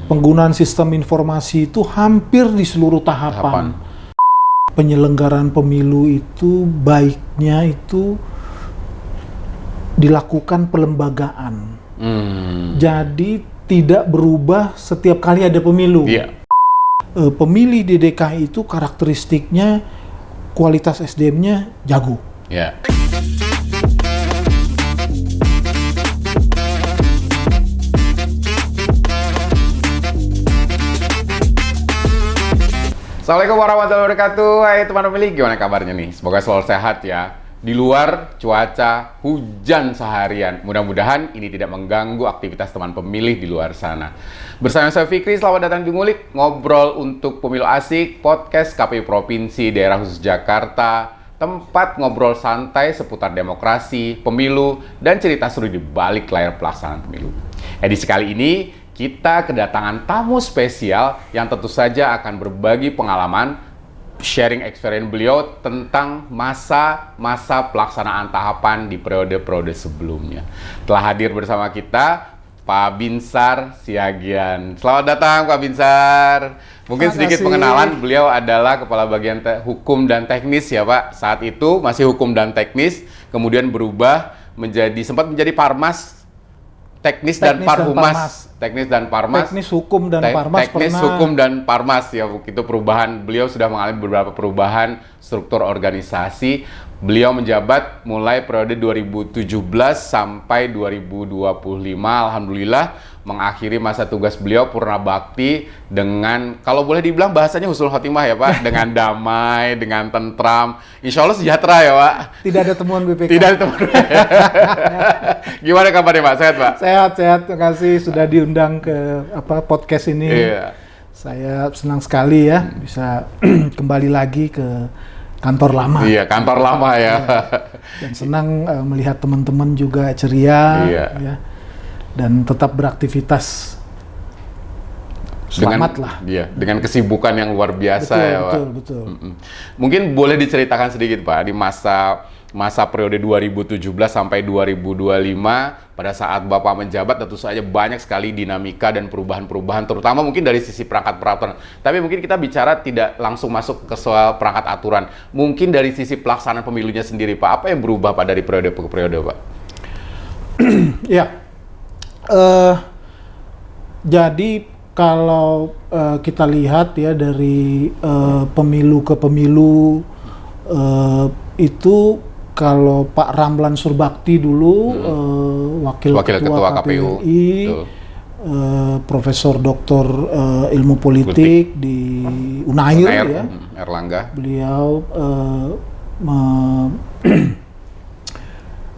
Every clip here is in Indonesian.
Penggunaan sistem informasi itu hampir di seluruh tahapan. Penyelenggaraan pemilu itu baiknya itu dilakukan pelembagaan. Jadi tidak berubah setiap kali ada pemilu. Pemilih di DKI itu karakteristiknya kualitas SDM-nya jago. Assalamualaikum warahmatullahi wabarakatuh. Hai teman pemilih, gimana kabarnya nih? Semoga selalu sehat ya. Di luar cuaca hujan seharian. Mudah-mudahan ini tidak mengganggu aktivitas teman pemilih di luar sana. Bersama saya Fikri, selamat datang di Ngulik, ngobrol untuk pemilu asik, podcast KPU Provinsi Daerah Khusus Jakarta, tempat ngobrol santai seputar demokrasi, pemilu, dan cerita seru di balik layar pelaksanaan pemilu. Edisi kali ini kita kedatangan tamu spesial yang tentu saja akan berbagi pengalaman, sharing experience beliau tentang masa-masa pelaksanaan tahapan di periode-periode sebelumnya. Telah hadir bersama kita Pak Binsar Siagian. Selamat datang Pak Binsar. Mungkin sedikit pengenalan, beliau adalah Kepala Bagian Hukum dan Teknis ya Pak. Saat itu masih Hukum dan Teknis, kemudian berubah sempat menjadi Parmas, Teknis dan Parhumas. Teknis dan Parmas. Teknis Hukum dan Parmas. Teknis Hukum dan Parmas ya, itu perubahan. Beliau sudah mengalami beberapa perubahan struktur organisasi. Beliau menjabat mulai periode 2017 sampai 2025. Alhamdulillah mengakhiri masa tugas beliau purna bakti dengan, kalau boleh dibilang bahasanya husnul khotimah ya Pak, dengan damai, dengan tentram, insya Allah sejahtera ya Pak. Tidak ada temuan BPK. Tidak ada temuan. Gimana kabarnya Pak? Sehat Pak? Sehat. Terima kasih sudah diundang ke podcast ini. Saya senang sekali ya bisa kembali lagi ke kantor lama. Iya, kantor lama ya. Dan senang melihat teman-teman juga ceria. Ya. Dan tetap beraktivitas. Selamat dengan kesibukan yang luar biasa ya Pak. Betul. Mungkin boleh diceritakan sedikit Pak, di masa periode 2017 sampai 2025, pada saat Bapak menjabat tentu saja banyak sekali dinamika dan perubahan-perubahan, terutama mungkin dari sisi perangkat peraturan. Tapi mungkin kita bicara tidak langsung masuk ke soal perangkat aturan. Mungkin dari sisi pelaksanaan pemilunya sendiri Pak, apa yang berubah Pak dari periode ke periode Pak? Ya. Jadi kalau kita lihat ya dari pemilu ke pemilu itu, kalau Pak Ramlan Surbakti dulu wakil ketua KPU RI, Profesor Doktor Ilmu Politik di Unair ya, Erlangga. Beliau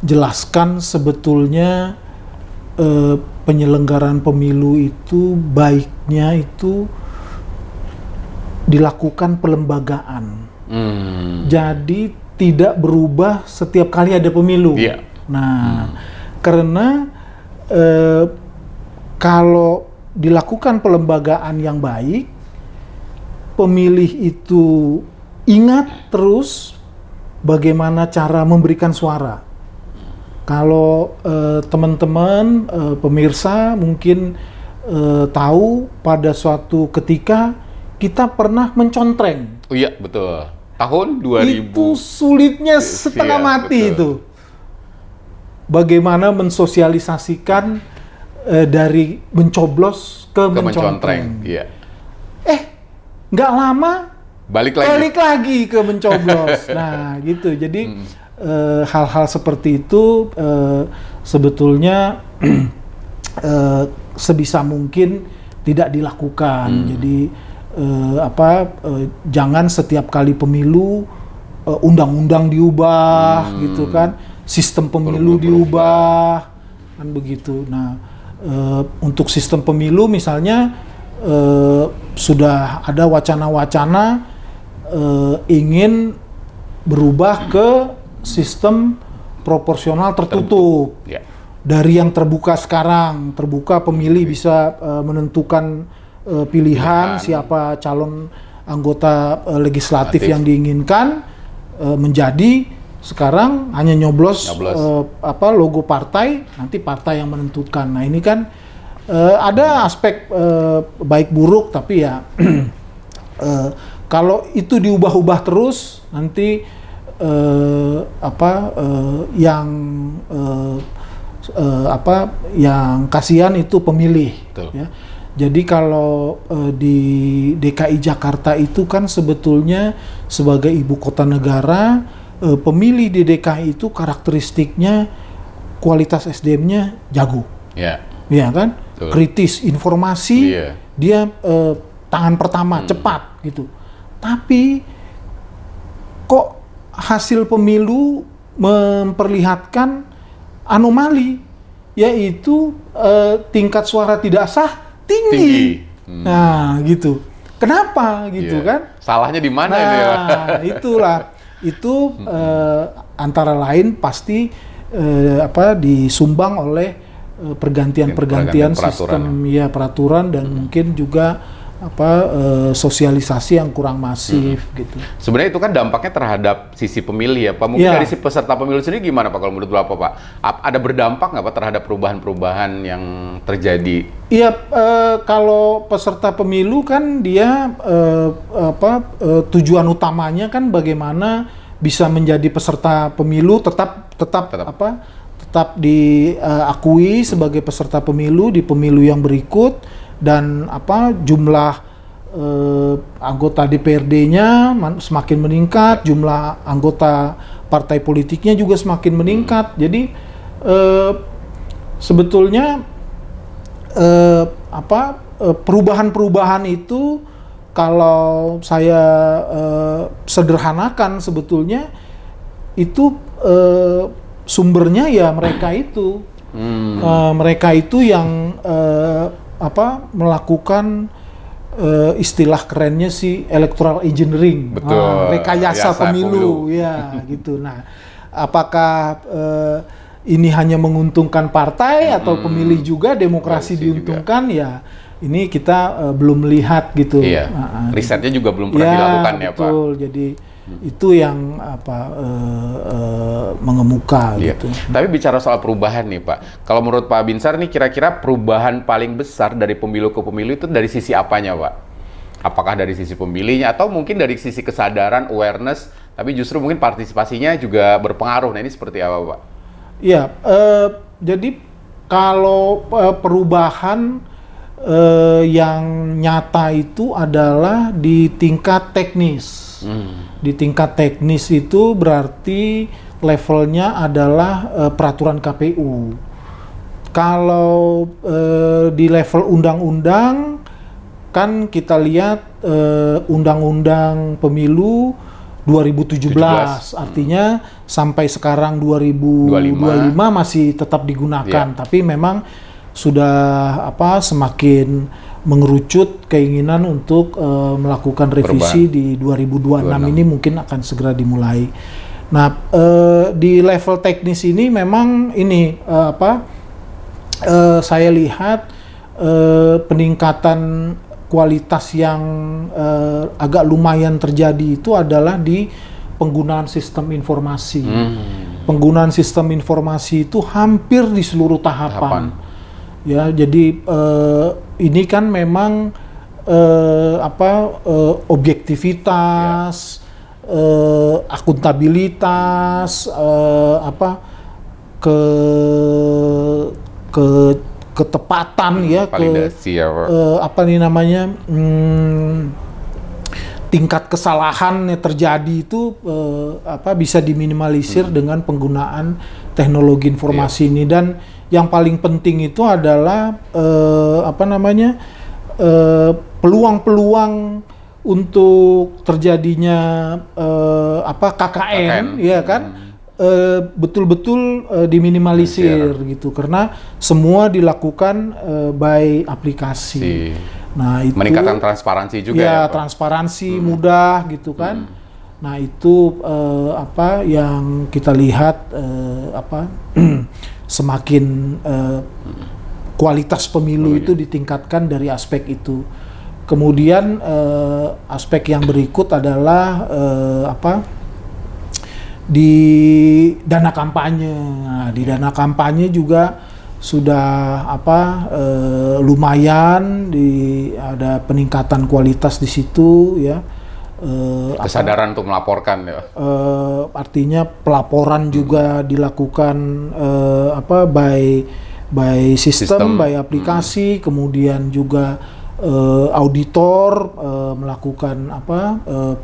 menjelaskan sebetulnya penyelenggaraan pemilu itu baiknya itu dilakukan pelembagaan. Jadi tidak berubah setiap kali ada pemilu. Nah, karena kalau dilakukan pelembagaan yang baik, pemilih itu ingat terus bagaimana cara memberikan suara. Kalau teman-teman pemirsa mungkin tahu pada suatu ketika kita pernah mencontreng. Oh iya, betul. Tahun 2000. Itu sulitnya setengah mati itu. Bagaimana mensosialisasikan dari mencoblos ke mencontreng. Nggak lama balik lagi ke mencoblos. Nah, gitu. Jadi hal-hal seperti itu sebetulnya sebisa mungkin tidak dilakukan. Jadi jangan setiap kali pemilu undang-undang diubah gitu kan, sistem pemilu diubah kan begitu. Nah, untuk sistem pemilu misalnya sudah ada wacana-wacana ingin berubah ke sistem proporsional tertutup. Dari yang terbuka sekarang, terbuka pemilih bisa menentukan pilihan siapa calon anggota legislatif yang diinginkan, menjadi sekarang hanya nyoblos logo partai, nanti partai yang menentukan. Nah, ini kan Ada aspek baik buruk, tapi ya kalau itu diubah-ubah terus nanti yang kasihan itu pemilih. Ya. Jadi kalau di DKI Jakarta itu kan sebetulnya sebagai ibu kota negara, pemilih di DKI itu karakteristiknya kualitas SDM-nya jago, ya kan, kritis, informasi, dia tangan pertama, cepat gitu. Tapi kok hasil pemilu memperlihatkan anomali, yaitu tingkat suara tidak sah tinggi. Nah, gitu. Kenapa gitu kan? Salahnya di mana itu ya? Itulah. Itu antara lain pasti disumbang oleh pergantian sistem peraturan dan mungkin juga sosialisasi yang kurang masif gitu. Sebenarnya itu kan dampaknya terhadap sisi pemilih ya Pak. Mungkin dari si peserta pemilu sendiri gimana Pak kalau menurut Bapak Pak? Ada berdampak nggak Pak terhadap perubahan-perubahan yang terjadi? Iya, kalau peserta pemilu kan dia tujuan utamanya kan bagaimana bisa menjadi peserta pemilu tetap diakui sebagai peserta pemilu di pemilu yang berikut. Dan jumlah anggota DPRD-nya semakin meningkat, jumlah anggota partai politiknya juga semakin meningkat. Jadi sebetulnya perubahan-perubahan itu kalau saya sederhanakan sebetulnya itu sumbernya ya mereka itu. Mereka itu yang melakukan istilah kerennya sih electoral engineering, rekayasa pemilu, ya gitu. Nah, apakah ini hanya menguntungkan partai atau pemilih juga, demokrasi diuntungkan juga. Ya ini kita belum melihat gitu. Iya. Risetnya juga belum pernah dilakukan ya Pak. Betul. Jadi itu yang mengemuka gitu. Tapi bicara soal perubahan nih Pak, kalau menurut Pak Binsar nih kira-kira perubahan paling besar dari pemilu ke pemilu itu dari sisi apanya Pak? Apakah dari sisi pemilihnya atau mungkin dari sisi kesadaran, awareness, tapi justru mungkin partisipasinya juga berpengaruh. Nah ini seperti apa Pak? Iya, jadi kalau perubahan yang nyata itu adalah di tingkat teknis. Di tingkat teknis itu berarti levelnya adalah peraturan KPU. Kalau di level undang-undang kan kita lihat undang-undang pemilu 2017 artinya sampai sekarang 2025 masih tetap digunakan, tapi memang sudah semakin mengerucut keinginan untuk melakukan revisi di 2026 ini mungkin akan segera dimulai. Nah, di level teknis ini memang ini saya lihat peningkatan kualitas yang agak lumayan terjadi itu adalah di penggunaan sistem informasi. Penggunaan sistem informasi itu hampir di seluruh tahapan. Ya, jadi ini kan memang objektivitas, akuntabilitas, ketepatan ya, validasi tingkat kesalahan yang terjadi itu bisa diminimalisir dengan penggunaan teknologi informasi ini. Dan yang paling penting itu adalah peluang-peluang untuk terjadinya KKN, ya kan, betul-betul diminimalisir gitu, karena semua dilakukan by aplikasi. Nah, itu meningkatkan transparansi juga ya transparansi mudah gitu kan. Nah, itu yang kita lihat semakin kualitas pemilu itu ditingkatkan dari aspek itu. Kemudian aspek yang berikut adalah di dana kampanye. Nah, di dana kampanye juga lumayan, ada peningkatan kualitas di situ ya. Kesadaran untuk melaporkan ya. Artinya pelaporan juga dilakukan by sistem, by aplikasi, kemudian juga auditor melakukan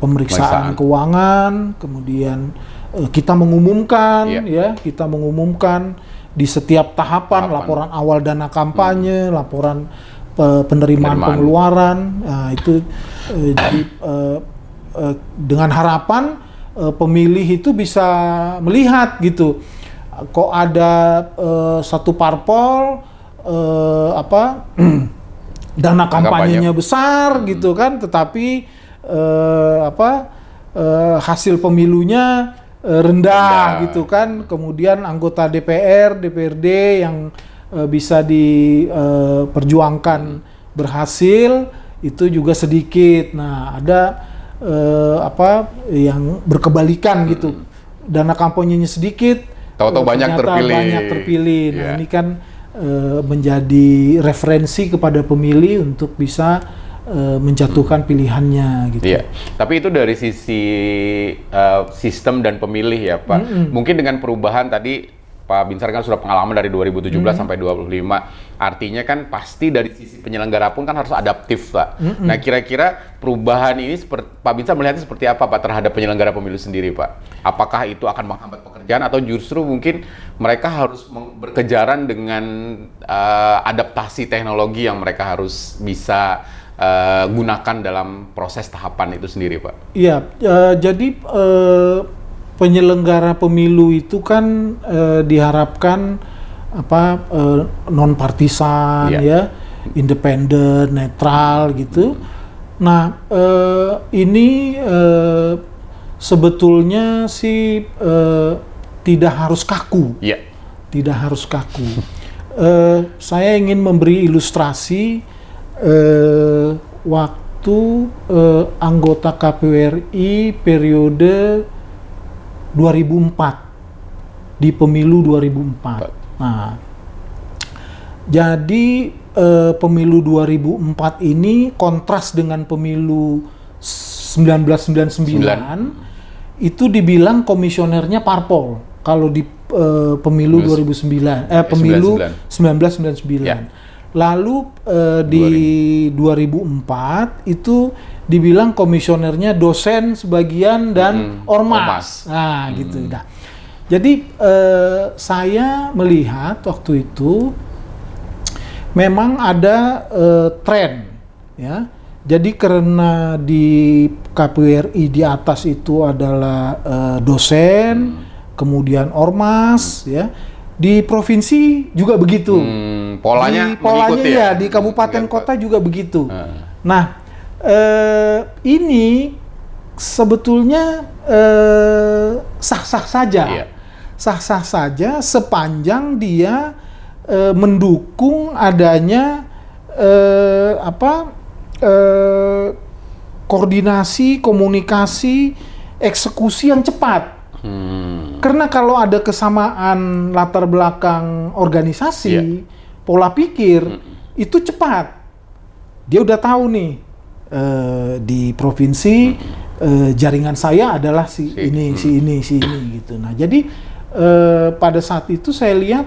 pemeriksaan keuangan, kemudian kita mengumumkan kita mengumumkan di setiap tahapan laporan awal dana kampanye, laporan penerimaan pengeluaran. Nah, itu jadi dengan harapan pemilih itu bisa melihat gitu, kok ada satu parpol dana kampanyenya besar gitu kan, tetapi hasil pemilunya rendah gitu kan. Kemudian anggota DPR, DPRD yang bisa diperjuangkan berhasil itu juga sedikit. Nah, ada yang berkebalikan gitu, dana kampanyenya sedikit, tahu-tahu banyak terpilih. Nah, ini kan menjadi referensi kepada pemilih untuk bisa menjatuhkan pilihannya gitu. Iya. Tapi itu dari sisi sistem dan pemilih ya, Pak. Mungkin dengan perubahan tadi Pak Binsar kan sudah pengalaman dari 2017 sampai 25. Artinya kan pasti dari sisi penyelenggara pun kan harus adaptif, Pak. Nah, kira-kira perubahan ini Pak Binsar melihatnya seperti apa, Pak, terhadap penyelenggara pemilu sendiri, Pak? Apakah itu akan menghambat pekerjaan atau justru mungkin mereka harus berkejaran dengan adaptasi teknologi yang mereka harus bisa gunakan dalam proses tahapan itu sendiri, Pak? Iya, jadi penyelenggara pemilu itu kan diharapkan non partisan ya, independen, netral gitu. Nah, ini sebetulnya sih tidak harus kaku. Tidak harus kaku. Saya ingin memberi ilustrasi waktu anggota KPU RI periode 2004, di pemilu 2004. Nah, jadi pemilu 2004 ini kontras dengan pemilu 1999, itu dibilang komisionernya parpol kalau di pemilu 1999. Lalu di 2004 itu dibilang komisionernya dosen sebagian dan ormas. Nah, gitu. Nah, jadi saya melihat waktu itu memang ada tren, ya. Jadi karena di KPU RI di atas itu adalah dosen, kemudian ormas, ya. Di provinsi juga begitu. Polanya ya, di kabupaten kota juga begitu. Nah, ini sebetulnya sah-sah saja. Sah-sah saja sepanjang dia mendukung adanya koordinasi, komunikasi, eksekusi yang cepat. Karena kalau ada kesamaan latar belakang organisasi, pola pikir, itu cepat. Dia udah tahu nih, di provinsi jaringan saya adalah si ini gitu. Nah, jadi pada saat itu saya lihat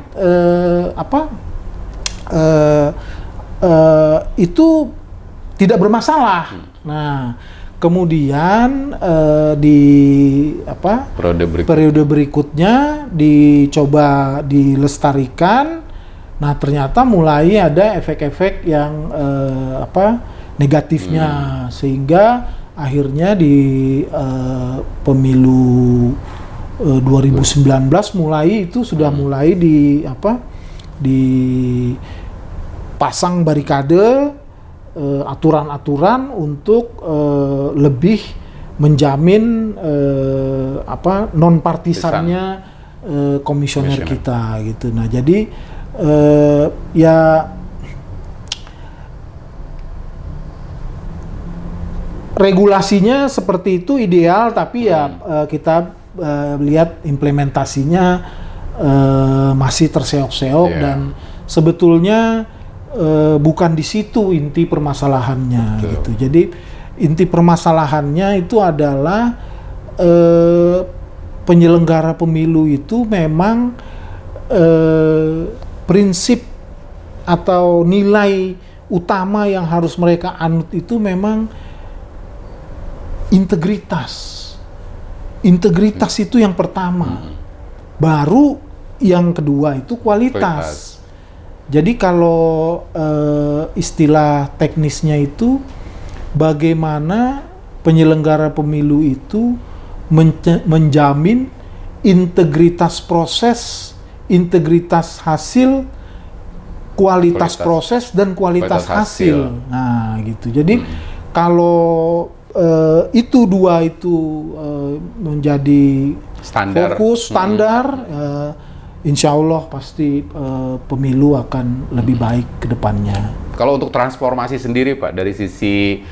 itu tidak bermasalah. Nah, kemudian di periode berikutnya dicoba dilestarikan. Nah, ternyata mulai ada efek-efek yang negatifnya, sehingga akhirnya di pemilu 2019 mulai itu sudah mulai dipasang barikade, aturan-aturan untuk lebih menjamin non partisannya komisioner kita gitu. Nah, jadi ya regulasinya seperti itu ideal, tapi ya kita lihat implementasinya masih terseok-seok dan sebetulnya bukan di situ inti permasalahannya gitu. Jadi inti permasalahannya itu adalah penyelenggara pemilu itu memang prinsip atau nilai utama yang harus mereka anut itu memang integritas. Integritas itu yang pertama. Baru yang kedua itu kualitas. Jadi kalau istilah teknisnya itu bagaimana penyelenggara pemilu itu menjamin integritas proses, integritas hasil, kualitas proses dan kualitas hasil. Nah, gitu. Jadi kalau itu dua itu menjadi fokus standar, insya Allah pasti pemilu akan lebih baik ke depannya. Kalau untuk transformasi sendiri Pak, dari sisi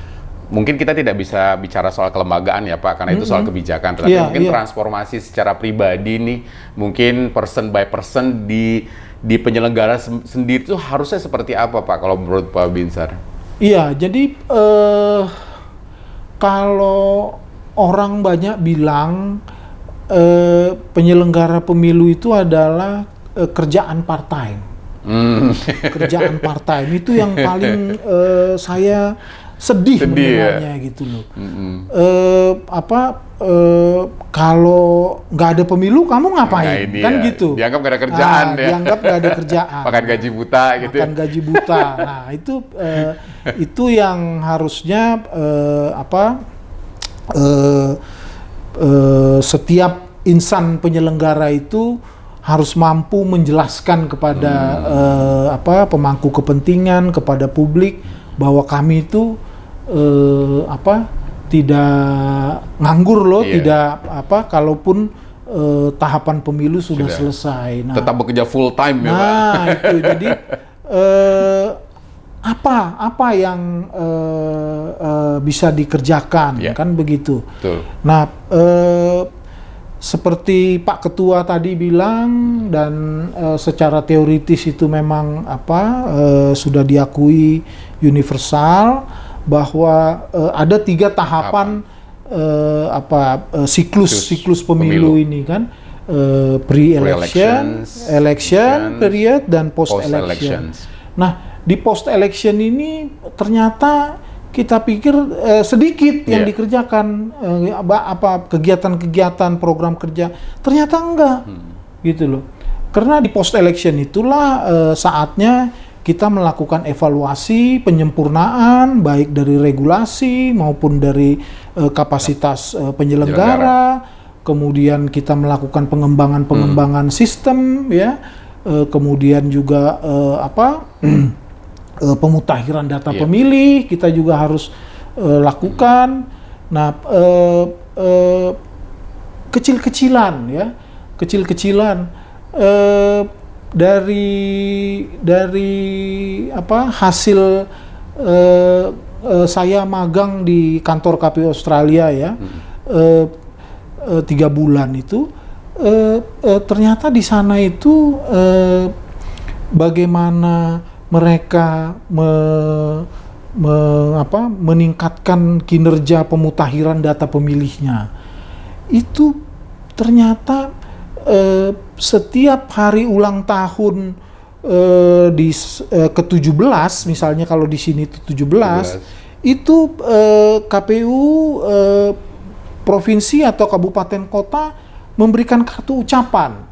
mungkin kita tidak bisa bicara soal kelembagaan ya Pak, karena itu soal kebijakan. Tetapi mungkin transformasi secara pribadi nih, mungkin person by person di penyelenggara sendiri itu harusnya seperti apa Pak, kalau menurut Pak Binsar? Iya, jadi kalau orang banyak bilang penyelenggara pemilu itu adalah kerjaan part-time. Kerjaan part-time itu yang paling saya sedih mendengarnya gitu loh. Kalau nggak ada pemilu kamu ngapain? Kan gitu. Dianggap nggak ada kerjaan ya. Dianggap nggak ada kerjaan. Makan gaji buta gitu. Makan gaji buta. Nah itu yang harusnya setiap insan penyelenggara itu harus mampu menjelaskan kepada pemangku kepentingan, kepada publik bahwa kami itu tidak nganggur loh, tidak kalaupun tahapan pemilu sudah selesai. Nah, tetap bekerja full time ya Pak. Nah itu jadi apa yang bisa dikerjakan kan begitu. Betul. Nah seperti Pak Ketua tadi bilang dan secara teoritis itu memang sudah diakui universal bahwa ada 3 tahapan siklus pemilu ini kan, pre-election, election period dan post-election. Nah di post-election ini ternyata kita pikir sedikit yang dikerjakan, kegiatan-kegiatan program kerja, ternyata enggak gitu loh. Karena di post-election itulah saatnya kita melakukan evaluasi, penyempurnaan baik dari regulasi maupun dari kapasitas penyelenggara, kemudian kita melakukan pengembangan sistem ya, kemudian juga pemutakhiran data pemilih kita juga harus lakukan. Nah kecil-kecilan dari hasil saya magang di kantor KPU Australia ya 3 bulan itu ternyata di sana itu bagaimana mereka meningkatkan kinerja pemutakhiran data pemilihnya itu ternyata setiap hari ulang tahun di ke-17 misalnya kalau di sini itu 17 itu KPU provinsi atau kabupaten kota memberikan kartu ucapan,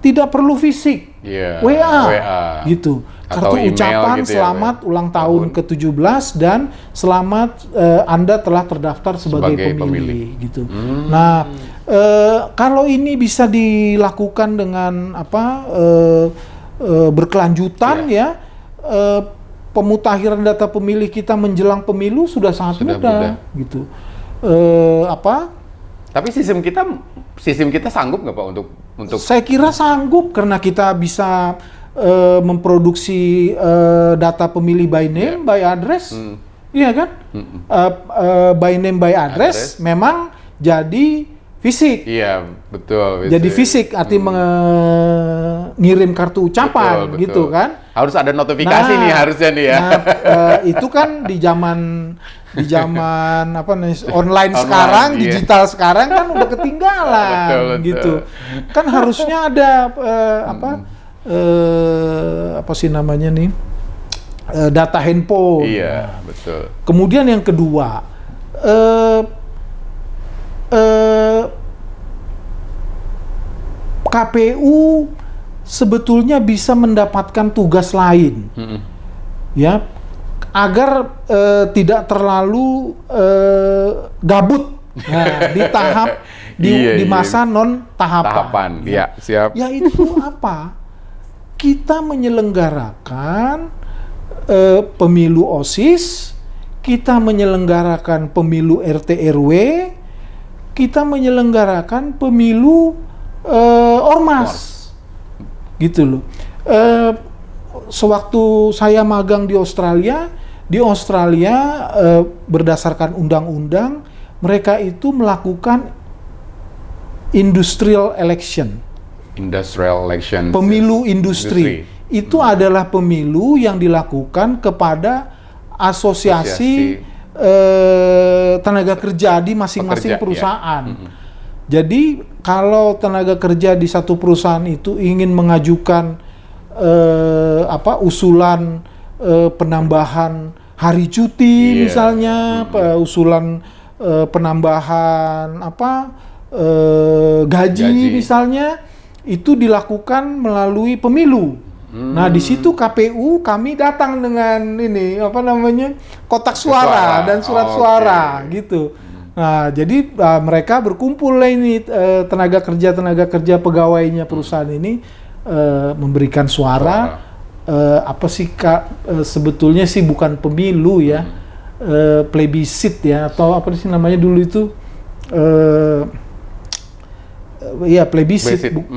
tidak perlu fisik, WA. Gitu. Kartu ucapan gitu selamat ulang tahun ke-17 dan selamat Anda telah terdaftar sebagai pemilih. Gitu. Nah, kalau ini bisa dilakukan dengan berkelanjutan ya, pemutakhiran data pemilih kita menjelang pemilu sudah sangat mudah. Gitu. Tapi sistem kita sanggup nggak Pak untuk? Saya kira sanggup karena kita bisa memproduksi data pemilih by name, by address, iya kan? By name, by address memang jadi fisik. Iya, betul. Jadi fisik artinya mengirim kartu ucapan Betul. gitu kan. Harus ada notifikasi nih harusnya nih ya. Itu kan di zaman apa nih online sekarang, iya. digital sekarang kan udah ketinggalan Betul. gitu. Kan harusnya ada apa sih namanya nih? Data handphone. Iya, betul. Kemudian yang kedua, KPU sebetulnya bisa mendapatkan tugas lain, ya, agar tidak terlalu gabut di tahap di masa non tahapan. Ya, siap. Yaitu apa? Kita menyelenggarakan pemilu OSIS, kita menyelenggarakan pemilu RT RW, kita menyelenggarakan pemilu ormas. Gitu loh. Sewaktu saya magang di Australia berdasarkan undang-undang mereka itu melakukan industrial election. Pemilu industri. Itu adalah pemilu yang dilakukan kepada asosiasi tenaga kerja di masing-masing perusahaan. Jadi kalau tenaga kerja di satu perusahaan itu ingin mengajukan usulan penambahan hari cuti misalnya, usulan penambahan gaji misalnya, itu dilakukan melalui pemilu. Nah, di situ KPU kami datang dengan kotak suara dan surat suara gitu. Nah, jadi mereka berkumpul lah ini tenaga kerja pegawainya perusahaan ini memberikan suara. Sebetulnya sih bukan pemilu ya, plebisit ya, atau apa sih namanya dulu itu,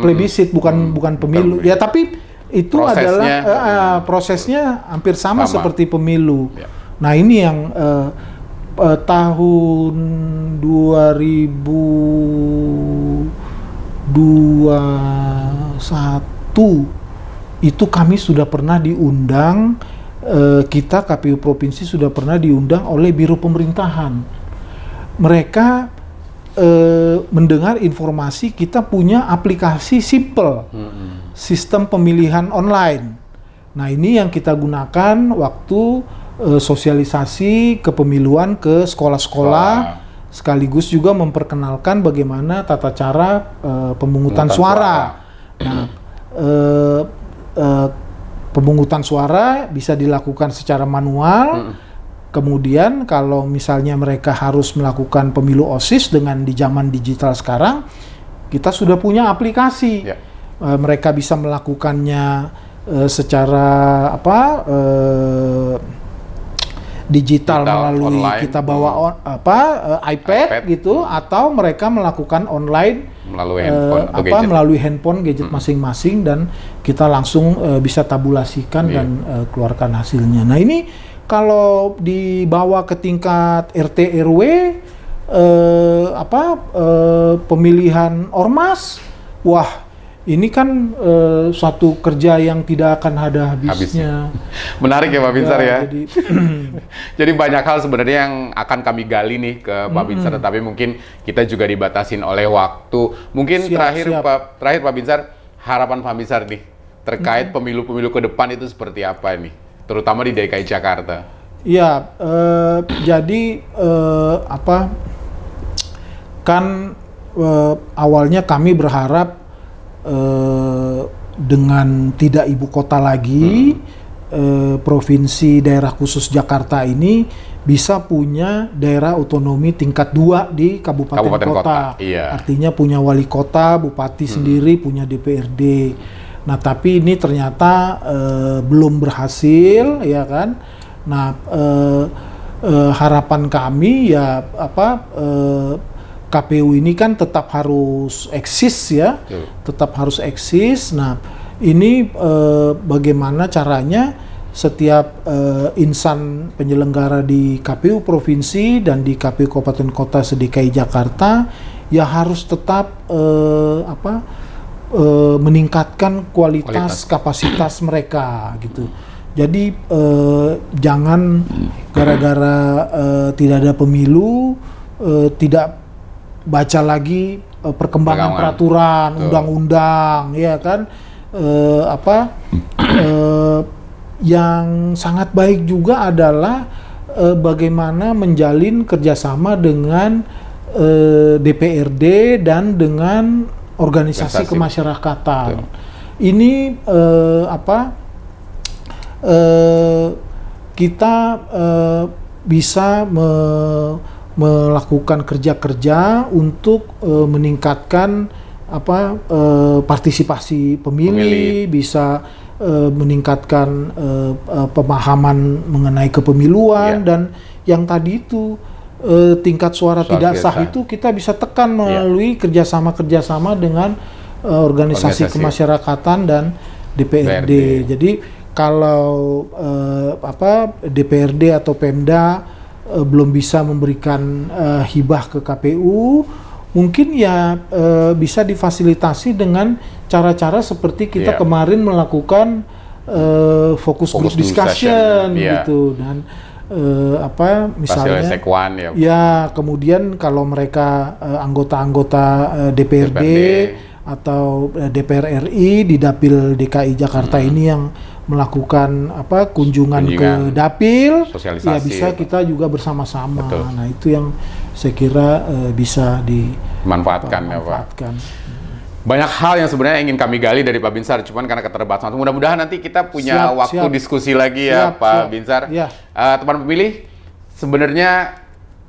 plebisit bukan pemilu ya, tapi itu adalah prosesnya hampir sama seperti pemilu. Nah, ini yang tahun 2021 itu kami sudah pernah diundang, kita KPU Provinsi sudah pernah diundang oleh Biro Pemerintahan. Mereka mendengar informasi kita punya aplikasi simple, sistem pemilihan online. Nah, ini yang kita gunakan waktu sosialisasi kepemiluan ke sekolah-sekolah, sekaligus juga memperkenalkan bagaimana tata cara pemungutan suara. Nah, pemungutan suara bisa dilakukan secara manual. Kemudian kalau misalnya mereka harus melakukan pemilu OSIS dengan di zaman digital sekarang, kita sudah punya aplikasi. Mereka bisa melakukannya secara digital melalui online. Kita bawa iPad gitu, atau mereka melakukan online melalui handphone gadget masing-masing, dan kita langsung bisa tabulasikan dan keluarkan hasilnya. Nah, ini kalau dibawa ke tingkat RT RW, pemilihan ormas, wah, ini kan suatu kerja yang tidak akan ada habisnya. Menarik ya Pak Binsar ya. Jadi banyak hal sebenarnya yang akan kami gali nih ke Pak Binsar, tapi mungkin kita juga dibatasin oleh waktu. Mungkin terakhir Pak Binsar, harapan Pak Binsar nih terkait pemilu-pemilu ke depan itu seperti apa nih, terutama di DKI Jakarta. Ya, jadi awalnya kami berharap dengan tidak ibu kota lagi, provinsi daerah khusus Jakarta ini bisa punya daerah otonomi tingkat 2 di kabupaten kota. Artinya punya wali kota, bupati sendiri, punya DPRD. Nah, tapi ini ternyata belum berhasil, ya kan? Nah, harapan kami ya KPU ini kan tetap harus eksis ya, tetap harus eksis. Nah, ini bagaimana caranya setiap insan penyelenggara di KPU Provinsi dan di KPU Kabupaten Kota se-DKI Jakarta ya harus tetap meningkatkan kualitas kapasitas mereka gitu. Jadi jangan gara-gara tidak ada pemilu tidak baca lagi perkembangan peraturan, undang-undang, ya kan? Yang sangat baik juga adalah bagaimana menjalin kerjasama dengan DPRD dan dengan organisasi kemasyarakatan. Ini kita bisa melakukan kerja-kerja untuk meningkatkan partisipasi pemilih, bisa meningkatkan pemahaman mengenai kepemiluan, dan yang tadi itu tingkat suara tidak sah itu kita bisa tekan melalui kerjasama dengan organisasi kemasyarakatan dan DPRD. Jadi kalau DPRD atau Pemda belum bisa memberikan hibah ke KPU, mungkin ya bisa difasilitasi dengan cara-cara seperti kita kemarin melakukan fokus group discussion gitu, dan misalnya kemudian kalau mereka anggota-anggota DPRD atau DPR RI di Dapil DKI Jakarta ini yang melakukan kunjungan ke Dapil, ya bisa kita juga bersama-sama. Nah, itu yang saya kira bisa dimanfaatkan. Banyak hal yang sebenarnya ingin kami gali dari Pak Binsar, cuman karena keterbatasan. Mudah-mudahan nanti kita punya waktu diskusi lagi Pak Binsar. Teman pemilih, sebenarnya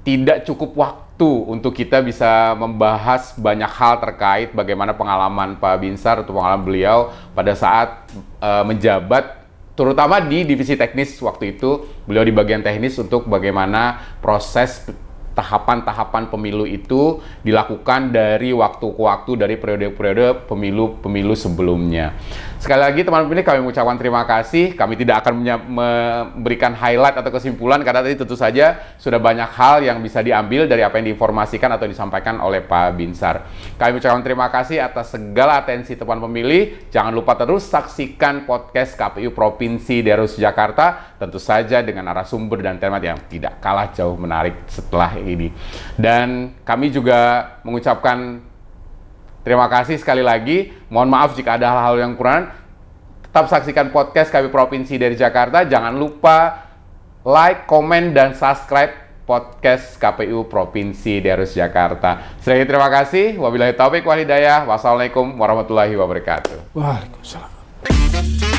tidak cukup waktu untuk kita bisa membahas banyak hal terkait bagaimana pengalaman Pak Binsar atau pengalaman beliau pada saat menjabat, terutama di divisi teknis waktu itu. Beliau di bagian teknis untuk bagaimana proses tahapan-tahapan pemilu itu dilakukan dari waktu ke waktu, dari periode-periode pemilu sebelumnya. Sekali lagi teman pemilih, kami mengucapkan terima kasih. Kami tidak akan memberikan highlight atau kesimpulan karena tadi tentu saja sudah banyak hal yang bisa diambil dari apa yang diinformasikan atau disampaikan oleh Pak Binsar. Kami mengucapkan terima kasih atas segala atensi teman pemilih. Jangan lupa terus saksikan podcast KPU Provinsi Daerah Jakarta, tentu saja dengan narasumber dan tema yang tidak kalah jauh menarik setelah ini. Dan kami juga mengucapkan terima kasih sekali lagi. Mohon maaf jika ada hal-hal yang kurang. Tetap saksikan podcast KPU Provinsi dari Jakarta. Jangan lupa like, komen, dan subscribe podcast KPU Provinsi Daerah Jakarta. Sekali lagi terima kasih. Wabillahi taufiq wal hidayah. Wassalamualaikum warahmatullahi wabarakatuh. Waalaikumsalam.